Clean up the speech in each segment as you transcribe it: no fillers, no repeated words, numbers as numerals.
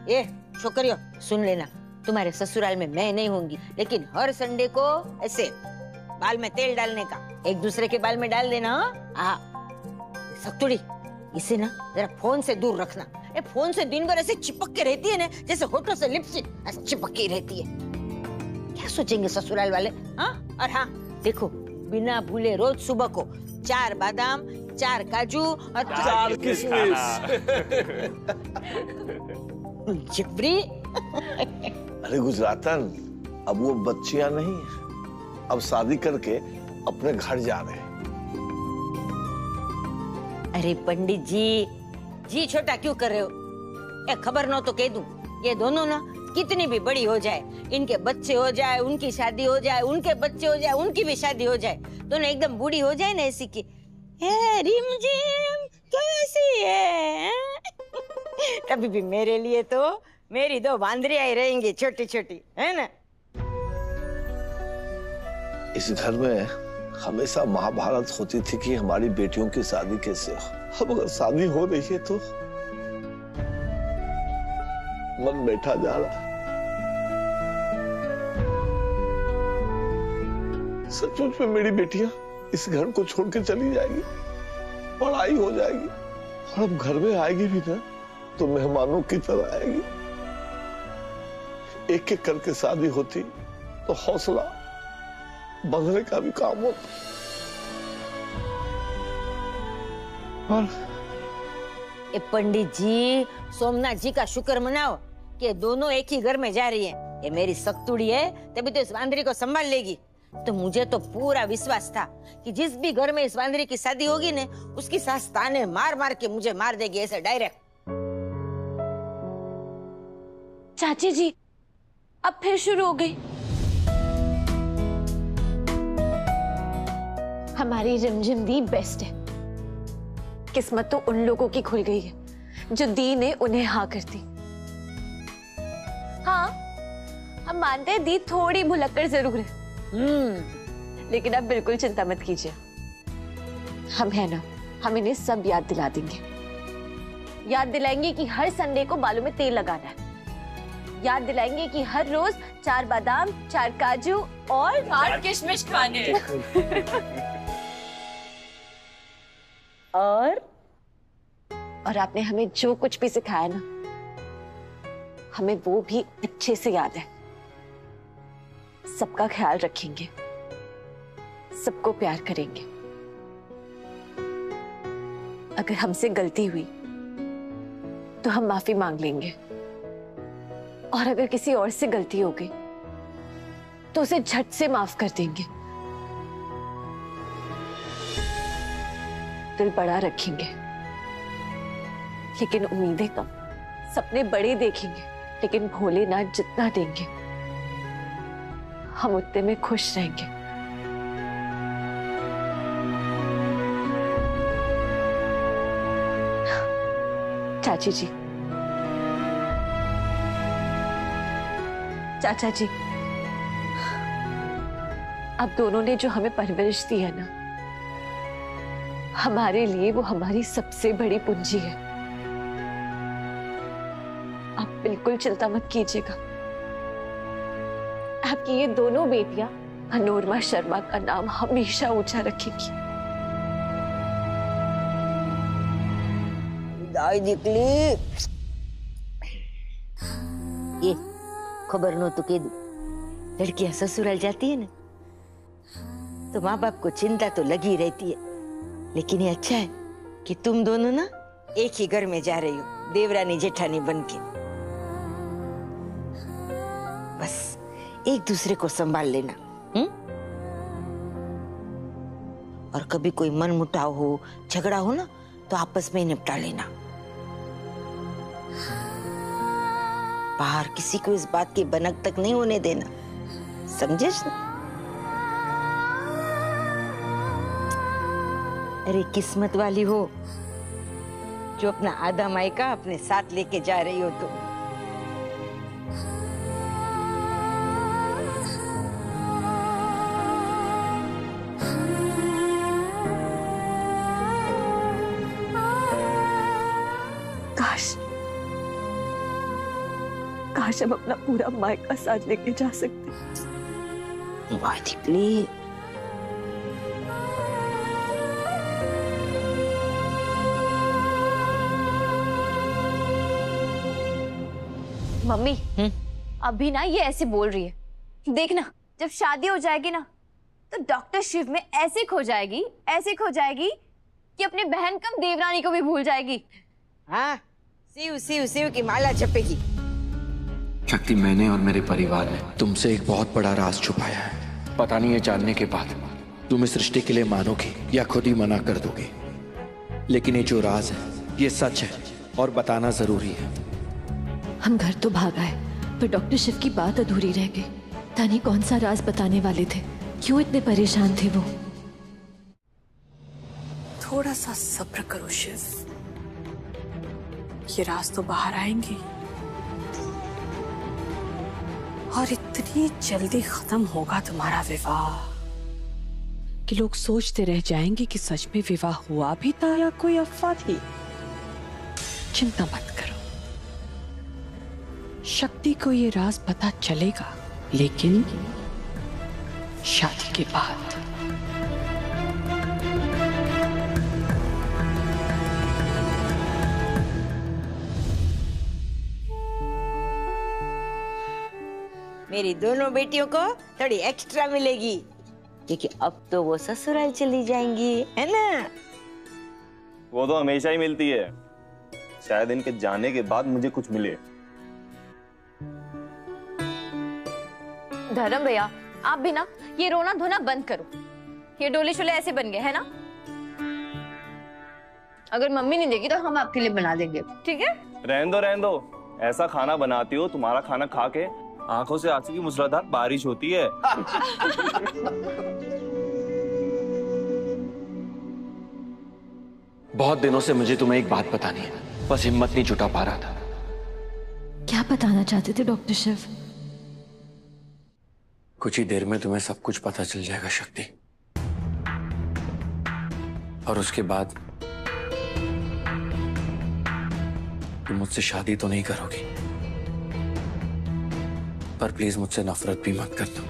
ये छोकरियों सुन लेना, तुम्हारे ससुराल में मैं नहीं होंगी, लेकिन हर संडे को ऐसे बाल में तेल डालने का एक दूसरे के बाल में डाल देना। हाँ सतुड़ी, इसे ना जरा फोन से दूर रखना। ये फोन से दिन भर ऐसे चिपक के रहती है ना, जैसे होठों से लिपस्टिक ऐसे चिपक के रहती है। क्या सोचेंगे ससुराल वाले? हाँ, और हाँ देखो, बिना भूले रोज सुबह को 4 बादाम, 4 काजू और 4 किशमिश। जबरी। अरे गुजरातन, अब वो बच्चियां नहीं, अब शादी करके अपने घर जा रहे हैं। अरे पंडित जी छोटा क्यों कर रहे हो? ए खबर न तो कह दूं, ये दोनों ना कितनी भी बड़ी हो जाए, इनके बच्चे हो जाए, उनकी शादी हो जाए, उनके बच्चे हो जाए, उनकी भी शादी हो जाए, दोनों एकदम बूढ़ी हो जाए ना ऐसी की रिमझिम कैसी है तभी भी मेरे लिए तो मेरी 2 बांदरियां ही रहेंगी, छोटी छोटी, है ना? इस घर में हमेशा महाभारत होती थी कि हमारी बेटियों की शादी कैसे हो। अब अगर शादी हो रही है तो मन बैठा जा रहा। सचमुच में मेरी बेटियां इस घर को छोड़ के चली जाएगी, पढ़ाई हो जाएगी, और अब घर में आएगी भी ना तो मेहमानों की तरह आएगी। एक एक करके शादी होती तो हौसला बढ़ने का भी काम होता। और ए पंडित जी, सोमनाथ जी का शुक्र मनाओ कि दोनों एक ही घर में जा रही हैं। ये मेरी सख्तुड़ी है, तभी तो इस बांदरी को संभाल लेगी। तो मुझे तो पूरा विश्वास था कि जिस भी घर में इस बांदरी की शादी होगी ने, उसकी सास ताने मार मार के मुझे मार देगी, ऐसे डायरेक्ट। चाची जी, अब फिर शुरू हो गई। हमारी रिमझिम दी बेस्ट है। किस्मत तो उन लोगों की खुल गई है जो दी ने उन्हें हाँ कर दी। हाँ, हम मानते हैं दी थोड़ी भुलक्कड़ जरूर है, लेकिन आप बिल्कुल चिंता मत कीजिए। हम है ना, हम इन्हें सब याद दिला देंगे। याद दिलाएंगे कि हर संडे को बालों में तेल लगाना है। याद दिलाएंगे कि हर रोज 4 बादाम, 4 काजू और 8 किशमिश खाने हैं। और आपने हमें जो कुछ भी सिखाया ना, हमें वो भी अच्छे से याद है। सबका ख्याल रखेंगे, सबको प्यार करेंगे। अगर हमसे गलती हुई तो हम माफी मांग लेंगे, और अगर किसी और से गलती हो गई तो उसे झट से माफ कर देंगे। दिल बड़ा रखेंगे, लेकिन उम्मीदें कम। सपने बड़े देखेंगे, लेकिन भोलेनाथ जितना देंगे हम उतने में खुश रहेंगे। चाची जी, चाचा जी, आप दोनों ने जो हमें परवरिश दी है ना, हमारे लिए वो हमारी सबसे बड़ी पूंजी है। आप बिल्कुल चिंता मत कीजिएगा। आपकी ये दोनों बेटियां मनोरमा शर्मा का नाम हमेशा ऊंचा रखेंगी। दाई निकली ये खबर नो तो कह दू, लड़कियां ससुराल जाती है ना तो माँ बाप को चिंता तो लगी रहती है, लेकिन ये अच्छा है कि तुम दोनों ना एक ही घर में जा रही हो, देवरानी जेठानी बनके। बस एक दूसरे को संभाल लेना, और कभी कोई मन मुटाव हो, झगड़ा हो ना, तो आपस में ही निपटा लेना। बाहर किसी को इस बात की भनक तक नहीं होने देना, समझे? अरे किस्मत वाली हो जो अपना आधा मायका अपने साथ लेके जा रही हो तुम। काश हम अपना पूरा मायका साथ लेके जा सकते। वाह दीपली, मम्मी अभी ना ये ऐसे बोल रही है, देखना जब शादी हो जाएगी ना तो डॉक्टर शिव में ऐसे खो जाएगी कि अपने बहन कम देवरानी को भी भूल जाएगी। हाँ, शिव शिव शिव की माला जपेगी। शक्ति, मैंने और मेरे परिवार ने तुमसे एक बहुत बड़ा राज छुपाया है। पता नहीं ये जानने के बाद तुम इस रिश्ते के लिए मानोगी या खुद ही मना कर दोगे, लेकिन ये जो राज है ये सच है और बताना जरूरी है। हम घर तो भाग आए पर डॉक्टर शिव की बात अधूरी रह गई। तानी कौन सा राज बताने वाले थे, क्यों इतने परेशान थे वो? थोड़ा सा सब्र करो शिव, ये राज तो बाहर आएंगे और इतनी जल्दी खत्म होगा तुम्हारा विवाह कि लोग सोचते रह जाएंगे कि सच में विवाह हुआ भी था या कोई अफवाह थी। चिंता मत करो, शक्ति को ये राज पता चलेगा, लेकिन शादी के बाद। मेरी दोनों बेटियों को थोड़ी एक्स्ट्रा मिलेगी, क्योंकि अब तो वो ससुराल चली जाएंगी, है ना? वो तो हमेशा ही मिलती है, शायद इनके जाने के बाद मुझे कुछ मिले। धर्म भैया, आप भी ना ये रोना धोना बंद करो। ये डोले शोले ऐसे बन गए है ना, अगर मम्मी नहीं देगी तो हम आपके लिए बना देंगे, ठीक है? रहने दो, ऐसा खाना बनाती हो, तुम्हारा खाना खा के आंखों से आंसू की मूसलाधार बारिश होती है। बहुत दिनों से मुझे तुम्हें एक बात बतानी है, बस हिम्मत नहीं जुटा पा रहा था। क्या बताना चाहते थे डॉक्टर शिव? कुछ ही देर में तुम्हें सब कुछ पता चल जाएगा शक्ति, और उसके बाद तुम मुझसे शादी तो नहीं करोगी, पर प्लीज मुझसे नफरत भी मत कर दो।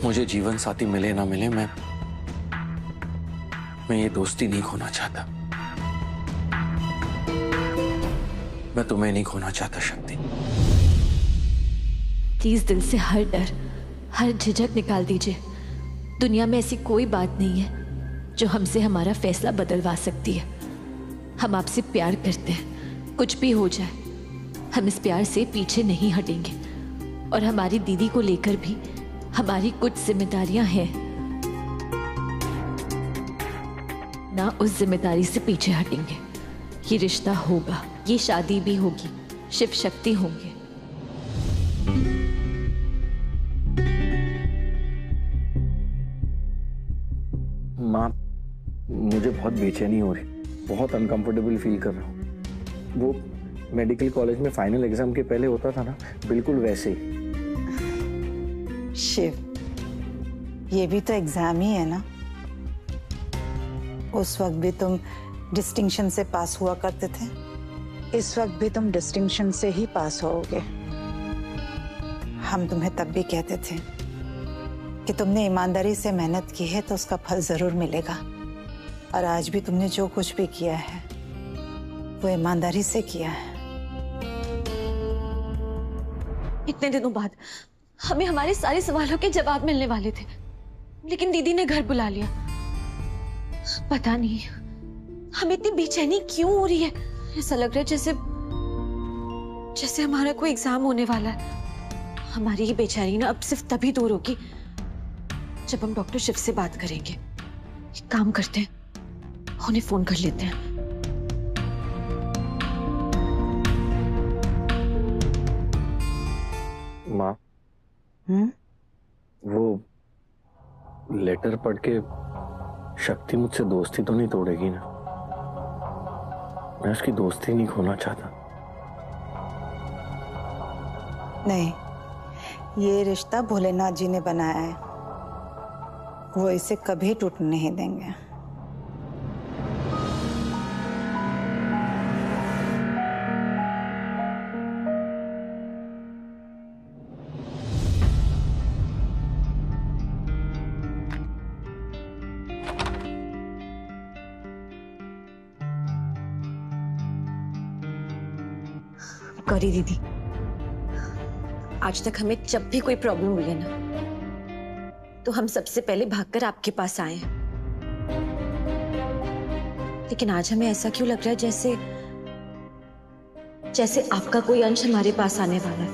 मुझे जीवन साथी मिले ना मिले, मैं ये दोस्ती नहीं खोना चाहता। मैं तुम्हें नहीं खोना चाहता शक्ति। प्लीज दिल से हर डर, हर झिझक निकाल दीजिए। दुनिया में ऐसी कोई बात नहीं है जो हमसे हमारा फैसला बदलवा सकती है। हम आपसे प्यार करते हैं, कुछ भी हो जाए हम इस प्यार से पीछे नहीं हटेंगे, और हमारी दीदी को लेकर भी हमारी कुछ जिम्मेदारियां हैं, ना उस जिम्मेदारी से पीछे हटेंगे। ये रिश्ता होगा, ये शादी भी होगी, शिव शक्ति होंगे। माँ, मुझे बहुत बेचैनी हो रही, बहुत अनकंफर्टेबल फील कर रहा हूँ। वो मेडिकल कॉलेज में फाइनल एग्जाम के पहले होता था ना, बिल्कुल वैसे ही। शिव, ये भी तो एग्जाम ही है ना। उस वक्त भी तुम डिस्टिंक्शन से पास हुआ करते थे, इस वक्त भी तुम डिस्टिंक्शन से ही पास होगे। हम तुम्हें तब भी कहते थे कि तुमने ईमानदारी से मेहनत की है तो उसका फल जरूर मिलेगा, और आज भी तुमने जो कुछ भी किया है वो ईमानदारी से किया है। इतने दिनों बाद हमें हमारे सारे सवालों के जवाब मिलने वाले थे, लेकिन दीदी ने घर बुला लिया। पता नहीं हमें इतनी बेचैनी क्यों हो रही है। ऐसा लग रहा है जैसे हमारा कोई एग्जाम होने वाला है। हमारी ये बेचैनी ना अब सिर्फ तभी दूर होगी जब हम डॉक्टर शिव से बात करेंगे। एक काम करते हैं, उन्हें फोन कर लेते हैं। माँ, वो लेटर पढ़ के शक्ति मुझसे दोस्ती तो नहीं तोड़ेगी ना? मैं उसकी दोस्ती नहीं खोना चाहता। नहीं, ये रिश्ता भोलेनाथ जी ने बनाया है, वो इसे कभी टूटने नहीं देंगे। गौरी दीदी, आज तक हमें जब भी कोई प्रॉब्लम हुई है ना, तो हम सबसे पहले भागकर आपके पास आए हैं। लेकिन आज हमें ऐसा क्यों लग रहा है जैसे आपका कोई अंश हमारे पास आने वाला है।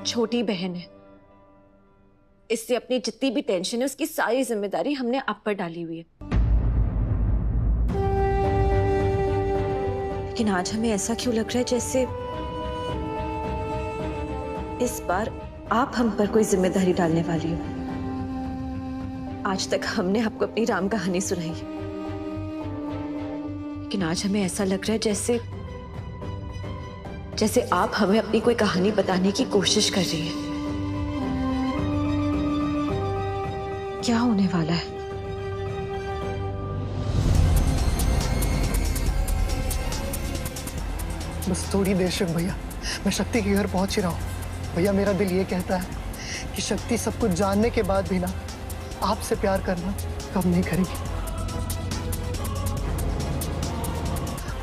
छोटी बहन है, इससे अपनी जितनी भी टेंशन है उसकी सारी जिम्मेदारी हमने आप पर डाली हुई है। लेकिन आज हमें ऐसा क्यों लग रहा है जैसे इस बार आप हम पर कोई जिम्मेदारी डालने वाली हो। आज तक हमने आपको अपनी राम कहानी सुनाई है, लेकिन आज हमें ऐसा लग रहा है जैसे आप हमें अपनी कोई कहानी बताने की कोशिश कर रही है। क्या होने वाला है? बस थोड़ी देर शिव भैया, मैं शक्ति के घर पहुंच ही रहा हूँ। भैया मेरा दिल ये कहता है कि शक्ति सब कुछ जानने के बाद भी ना आपसे प्यार करना कम नहीं करेगी।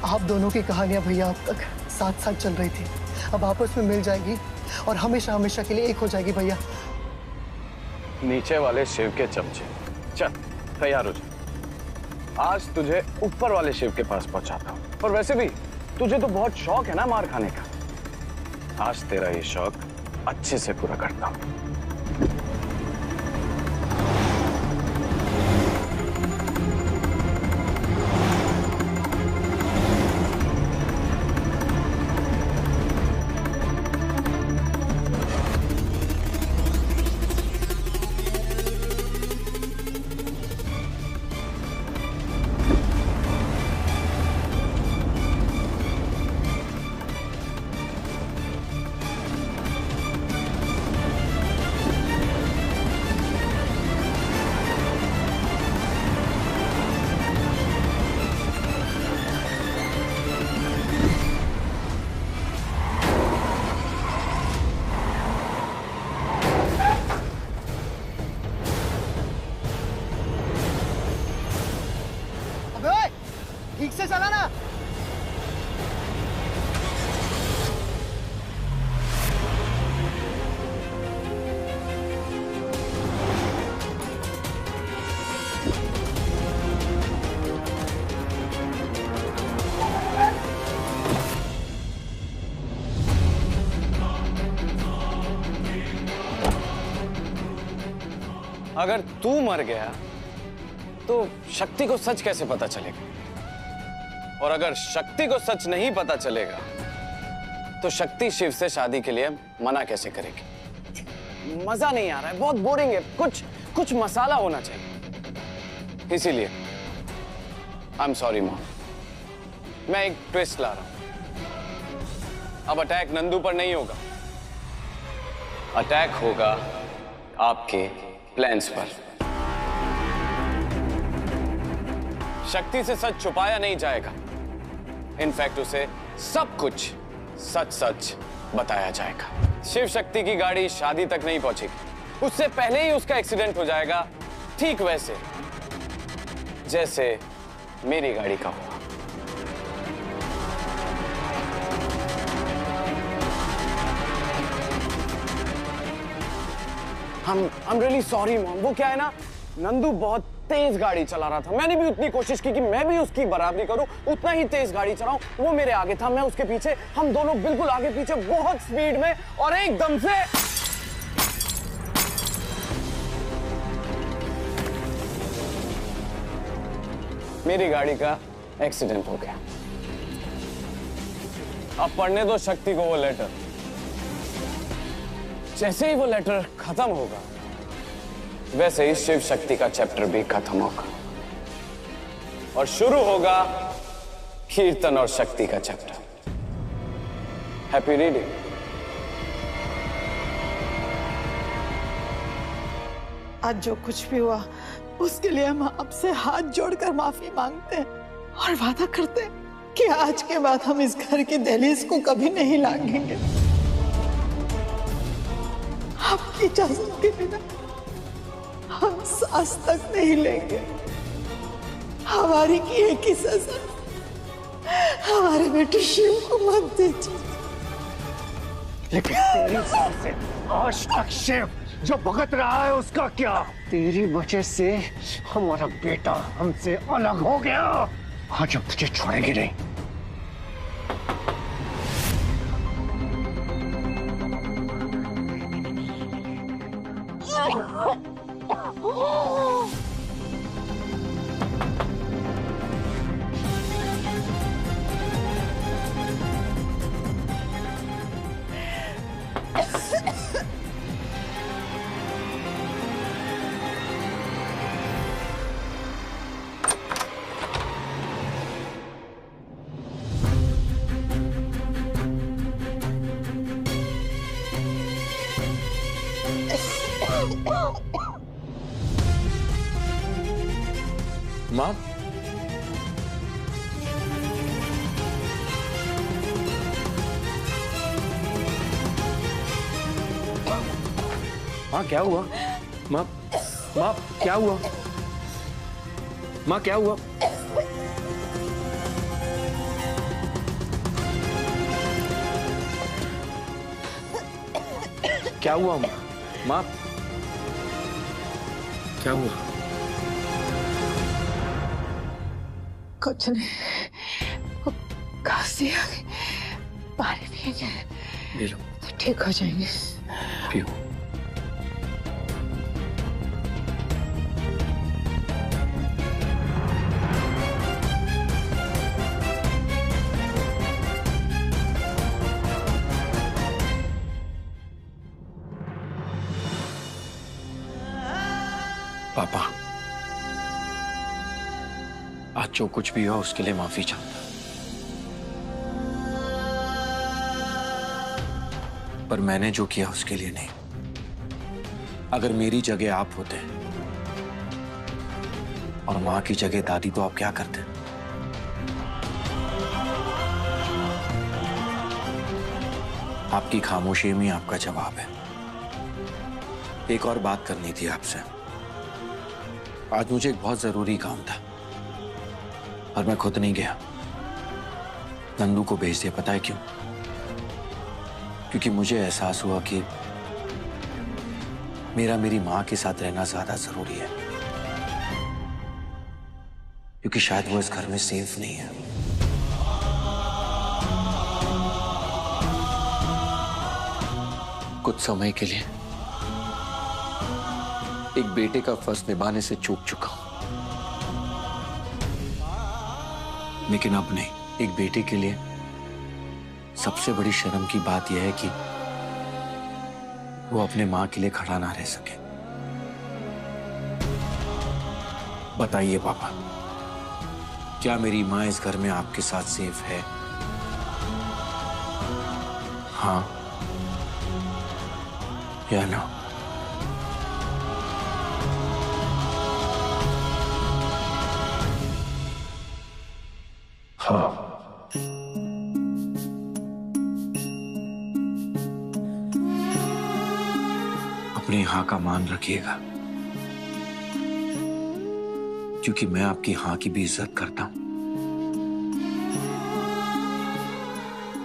आप दोनों की कहानियां भैया अब तक साथ साथ चल रही थी, अब आपस में मिल जाएगी और हमेशा हमेशा के लिए एक हो जाएगी। भैया नीचे वाले शिव के चमचे, चल तैयार हो जा, आज तुझे ऊपर वाले शिव के पास पहुंचाता हूं। पर वैसे भी तुझे तो बहुत शौक है ना मार खाने का, आज तेरा ये शौक अच्छे से पूरा करता हूं। ठीक से चलाना। अगर तू मर गया तो शक्ति को सच कैसे पता चलेगा? और अगर शक्ति को सच नहीं पता चलेगा तो शक्ति शिव से शादी के लिए मना कैसे करेगी? मजा नहीं आ रहा है, बहुत बोरिंग है, कुछ मसाला होना चाहिए। इसीलिए आई एम सॉरी मॉम, मैं एक ट्विस्ट ला रहा हूं। अब अटैक नंदू पर नहीं होगा, अटैक होगा आपके प्लान्स पर। शक्ति से सच छुपाया नहीं जाएगा, इनफैक्ट उसे सब कुछ सच सच बताया जाएगा। शिव शक्ति की गाड़ी शादी तक नहीं पहुंचेगी, उससे पहले ही उसका एक्सीडेंट हो जाएगा, ठीक वैसे जैसे मेरी गाड़ी का हुआ। I'm really sorry mom. वो क्या है ना, नंदू बहुत तेज गाड़ी चला रहा था, मैंने भी उतनी कोशिश की कि मैं भी उसकी बराबरी करूं, उतना ही तेज गाड़ी चलाऊं। वो मेरे आगे था, मैं उसके पीछे, हम दोनों बिल्कुल आगे पीछे बहुत स्पीड में, और एकदम से मेरी गाड़ी का एक्सीडेंट हो गया। अब पढ़ने दो शक्ति को वो लेटर। जैसे ही वो लेटर खत्म होगा वैसे ही शिव शक्ति का चैप्टर भी खत्म होगा और शुरू होगा कीर्तन और शक्ति का चैप्टर। Happy reading. आज जो कुछ भी हुआ उसके लिए हम आपसे हाथ जोड़कर माफी मांगते हैं और वादा करते हैं कि आज के बाद हम इस घर की दहलीज को कभी नहीं लांघेंगे। आपकी इजाजत के बिना हम सांस तक नहीं लेंगे। हमारी की एक ही सजा हमारे बेटे शिव को मत दीजिए। लेकिन तेरी वजह से आज तक शिव जो भुगत रहा है उसका क्या? तेरी वजह से हमारा बेटा हमसे अलग हो गया। आज हम तुझे छोड़ेंगे नहीं। माँ, माँ क्या हुआ? माँ, माँ क्या हुआ? माँ क्या हुआ? क्या हुआ माँ? माँ क्या हुआ? कुछ नहीं, वो खांसी आ गई, पानी पिएंगे ले लो, तो ठीक हो जाएंगे। पियो। पापा, आज जो कुछ भी हुआ उसके लिए माफी चाहता, पर मैंने जो किया उसके लिए नहीं। अगर मेरी जगह आप होते और मां की जगह दादी, तो आप क्या करते? आपकी खामोशी में आपका जवाब है। एक और बात करनी थी आपसे। आज मुझे एक बहुत जरूरी काम था और मैं खुद नहीं गया, नंदू को भेज दिया। पता है क्यों? क्योंकि मुझे एहसास हुआ कि मेरा मेरी मां के साथ रहना ज्यादा जरूरी है, क्योंकि शायद वो इस घर में सेफ नहीं है। कुछ समय के लिए एक बेटे का फर्ज निभाने से चूक चुका हूं, लेकिन अब नहीं। एक बेटे के लिए सबसे बड़ी शर्म की बात यह है कि वो अपने मां के लिए खड़ा ना रह सके। बताइए पापा, क्या मेरी मां इस घर में आपके साथ सेफ है? हाँ या ना? हाँ। अपने हाँ का मान रखिएगा, क्योंकि मैं आपकी हाँ की भी इज्जत करता हूं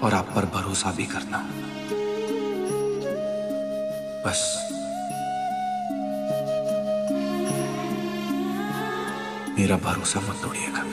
और आप पर भरोसा भी करता हूं। बस मेरा भरोसा मत तोड़िएगा।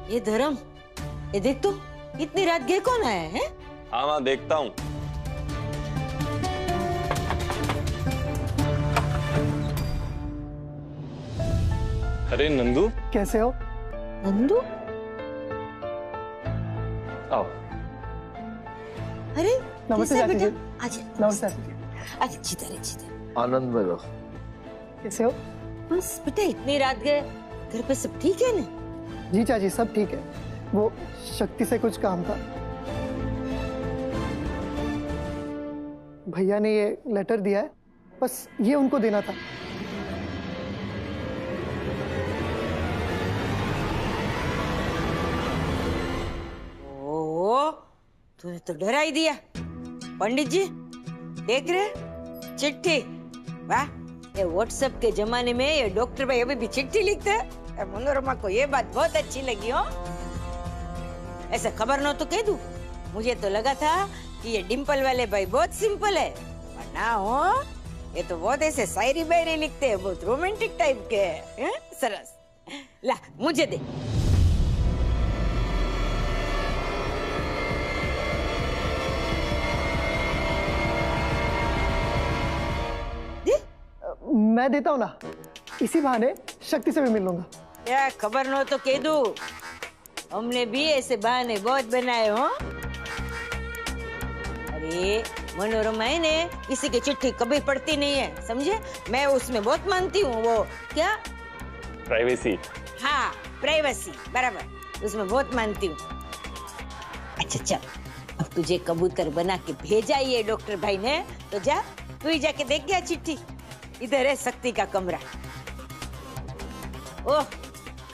ये धर्म, ये देख तो, इतनी रात गए कौन आया है? हाँ मैं देखता हूँ। अरे नंदू, कैसे हो? नंदू? आओ। अरे नमस्ते कैसा चाची जी। बेटा? आजा नमस्ते चाची जी। आजा जिधर है जिधर। आनंद में रहो। कैसे हो? बस बेटा इतनी रात गए, घर पे सब ठीक है ना? जी चाची सब ठीक है। वो शक्ति से कुछ काम था। भैया ने ये लेटर दिया है, बस ये उनको देना था। ओ, तूने तो डरा ही दिया। पंडित जी देख रहे, चिट्ठी। वाह, ये व्हाट्सएप के जमाने में ये डॉक्टर भाई अभी भी चिट्ठी लिखते हैं। मनोरमा को ये बात बहुत अच्छी लगी हो। ऐसे खबर न तो कह दूं, मुझे तो लगा था कि ये डिम्पल वाले भाई बहुत सिंपल है, पर ना हो, ये तो बहुत ऐसे शायरी बायरी लिखते हैं, बहुत रोमांटिक टाइप के हैं। सरस, ला मुझे दे। मैं देता हूँ ना, इसी बहाने शक्ति से भी मिल लूंगा। क्या खबर न तो कह दूं, हमने भी ऐसे बहाने बहुत बनाए हो। अरे मनोरमा है ने किसी की चिट्ठी कभी पढ़ती नहीं है, समझे? मैं उसमें बहुत मानती हूँ। वो क्या प्राइवेसी। हाँ प्राइवेसी, बराबर, उसमें बहुत मानती हूँ। अच्छा चल, अब तुझे कबूतर बना के भेजा ये डॉक्टर भाई ने, तो जा तू ही जाके देख गया चिट्ठी। इधर है शक्ति का कमरा। ओह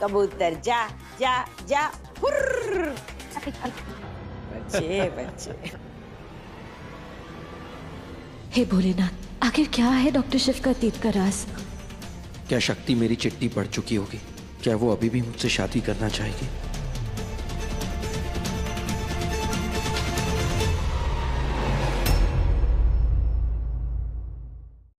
कबूतर जा जा जा, हुर्र। बच्चे बच्चे। हे भोलेनाथ, आखिर क्या है डॉक्टर शिव का अतीत का राज? क्या शक्ति मेरी चिट्ठी पढ़ चुकी होगी? क्या वो अभी भी मुझसे शादी करना चाहेगी?